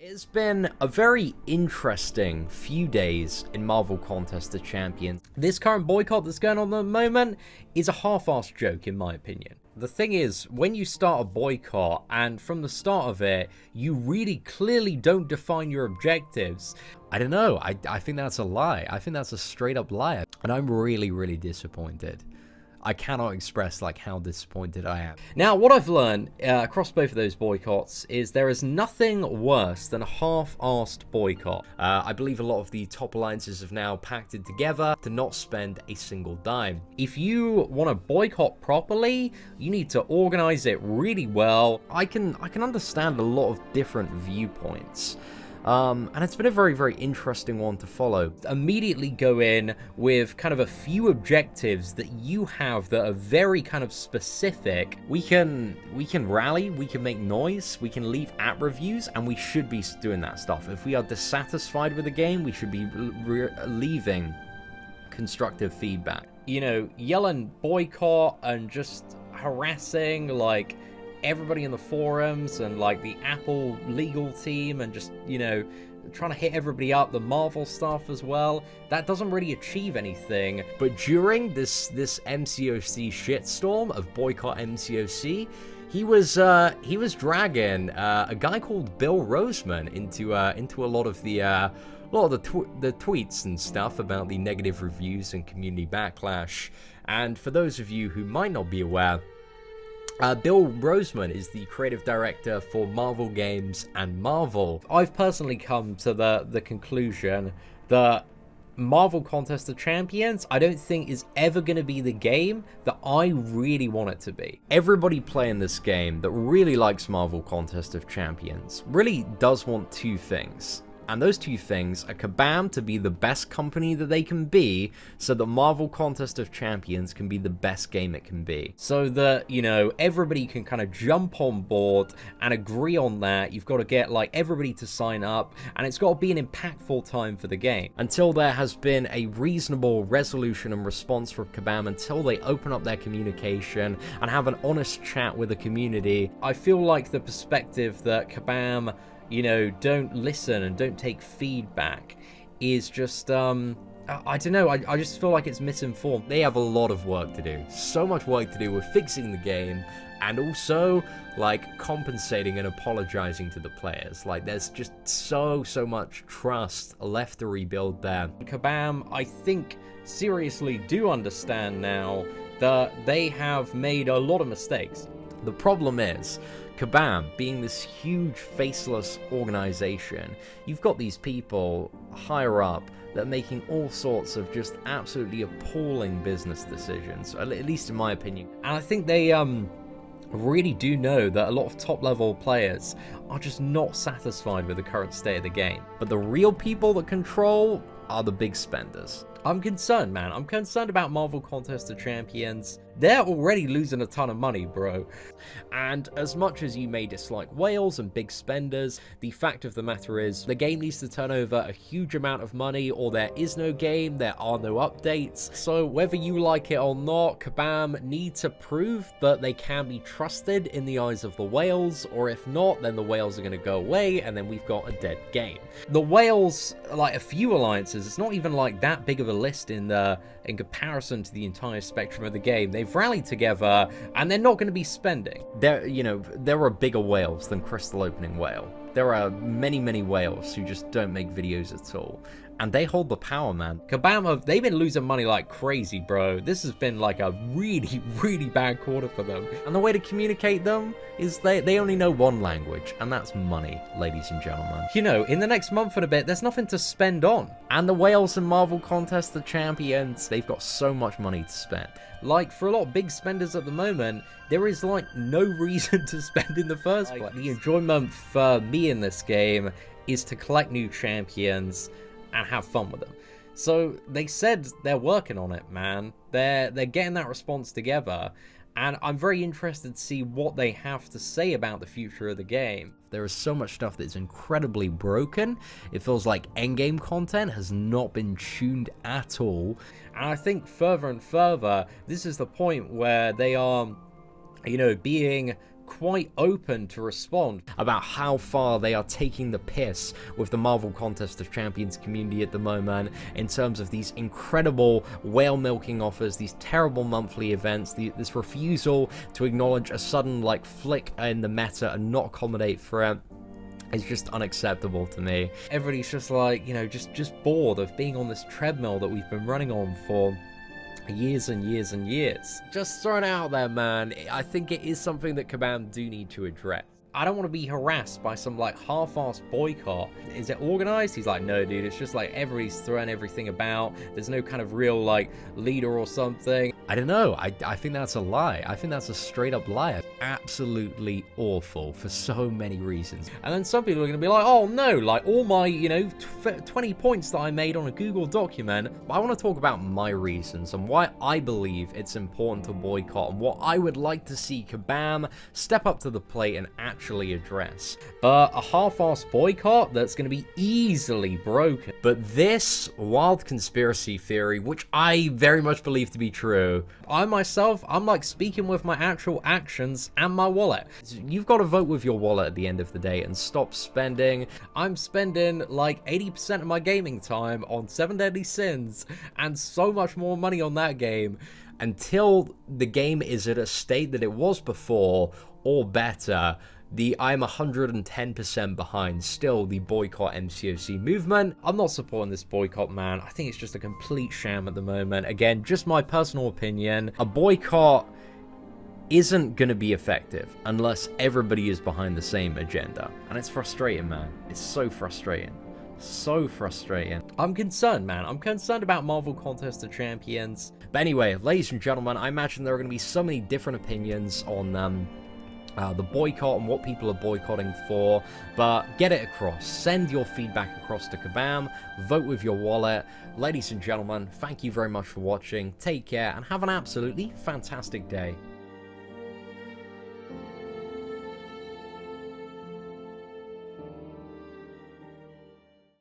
It's been a very interesting few days in Marvel Contest of Champions. This current boycott that's going on at the moment is a half-assed joke, in my opinion. The thing is, when you start a boycott, and from the start of it, you really clearly don't define your objectives, I don't know, I think that's a lie. I think that's a straight-up lie, and I'm really, really disappointed. I cannot express how disappointed I am. Now, what I've learned across both of those boycotts is there is nothing worse than a half-assed boycott. I believe a lot of the top alliances have now pacted together to not spend a single dime. If you want to boycott properly, you need to organize it really well. I can understand a lot of different viewpoints. And it's been a very, very interesting one to follow. Immediately go in with kind of a few objectives that you have that are very kind of specific. We can rally, we can make noise, we can leave app reviews, and we should be doing that stuff. If we are dissatisfied with the game, we should be leaving constructive feedback. You know, yelling boycott and just harassing, everybody in the forums and the Apple legal team and just, trying to hit everybody up, the Marvel stuff as well, that doesn't really achieve anything. But during this MCOC shitstorm of Boycott MCOC, he was dragging a guy called Bill Roseman into a lot of the tweets and stuff about the negative reviews and community backlash. And for those of you who might not be aware, Bill Roseman is the creative director for Marvel Games and Marvel. I've personally come to the conclusion that Marvel Contest of Champions, I don't think is ever going to be the game that I really want it to be. Everybody playing this game that really likes Marvel Contest of Champions really does want two things. And those two things are Kabam to be the best company that they can be, so that Marvel Contest of Champions can be the best game it can be. So that, everybody can kind of jump on board and agree on that. You've got to get, everybody to sign up, and it's got to be an impactful time for the game. Until there has been a reasonable resolution and response from Kabam, until they open up their communication and have an honest chat with the community, I feel like the perspective that Kabam don't listen and don't take feedback is just, I don't know, I just feel like it's misinformed. They have a lot of work to do. So much work to do with fixing the game and also, compensating and apologizing to the players. There's just so much trust left to rebuild there. Kabam, I think, seriously do understand now that they have made a lot of mistakes. The problem is, Kabam, being this huge faceless organization, you've got these people higher up that are making all sorts of just absolutely appalling business decisions, at least in my opinion. And I think they really do know that a lot of top-level players are just not satisfied with the current state of the game. But the real people that control are the big spenders. I'm concerned, man. I'm concerned about Marvel Contest of Champions. They're already losing a ton of money, bro. And as much as you may dislike whales and big spenders, the fact of the matter is the game needs to turn over a huge amount of money, or there is no game, there are no updates. So whether you like it or not, Kabam need to prove that they can be trusted in the eyes of the whales, or if not, then the whales are going to go away, and then we've got a dead game. The whales, a few alliances, it's not even that big of a list in comparison to the entire spectrum of the game. They've rallied together, and they're not going to be spending. There are bigger whales than Crystal Opening Whale. There are many whales who just don't make videos at all. And they hold the power, man. Kabam, they've been losing money like crazy, bro. This has been a really, really bad quarter for them. And the way to communicate them is they only know one language, and that's money, ladies and gentlemen. In the next month and a bit, there's nothing to spend on. And the whales and Marvel Contest of Champions, they've got so much money to spend. For a lot of big spenders at the moment, there is no reason to spend in the first place. The enjoyment for me in this game is to collect new champions and have fun with them. So they said they're working on it, man. They're getting that response together, and I'm very interested to see what they have to say about the future of the game. There is so much stuff that's incredibly broken. It feels like endgame content has not been tuned at all. And I think further and further, this is the point where they are, being quite open to respond about how far they are taking the piss with the Marvel Contest of Champions community at the moment in terms of these incredible whale milking offers, these terrible monthly events, this refusal to acknowledge a sudden like flick in the meta and not accommodate for it. It's just unacceptable to me. Everybody's just like, you know, just bored of being on this treadmill that we've been running on for years and years and years. Just throwing it out there, man. I think it is something that Kabam do need to address. I don't want to be harassed by some like half-assed boycott. Is it organized? He's like, no, dude, it's just like everybody's throwing everything about. There's no kind of real like leader or something. I don't know. I think that's a lie. I think that's a straight up lie. Absolutely awful for so many reasons. And then some people are going to be like, oh no, like all my, you know, 20 points that I made on a Google document. I want to talk about my reasons and why I believe it's important to boycott and what I would like to see Kabam step up to the plate and actually address. But a half-assed boycott that's going to be easily broken. But this wild conspiracy theory, which I very much believe to be true, I myself, I'm like speaking with my actual actions and my wallet. You've got to vote with your wallet at the end of the day and stop spending. I'm spending like 80% of my gaming time on 7 Deadly Sins and so much more money on that game until the game is at a state that it was before or better. I'm 110% behind still the boycott MCOC movement. I'm not supporting this boycott, man. I think it's just a complete sham at the moment. Again, just my personal opinion. A boycott isn't going to be effective unless everybody is behind the same agenda. And it's frustrating, man. It's so frustrating. So frustrating. I'm concerned, man. I'm concerned about Marvel Contest of Champions. But anyway, ladies and gentlemen, I imagine there are going to be so many different opinions on the boycott and what people are boycotting for, but get it across. Send your feedback across to Kabam. Vote with your wallet. Ladies and gentlemen, thank you very much for watching. Take care and have an absolutely fantastic day.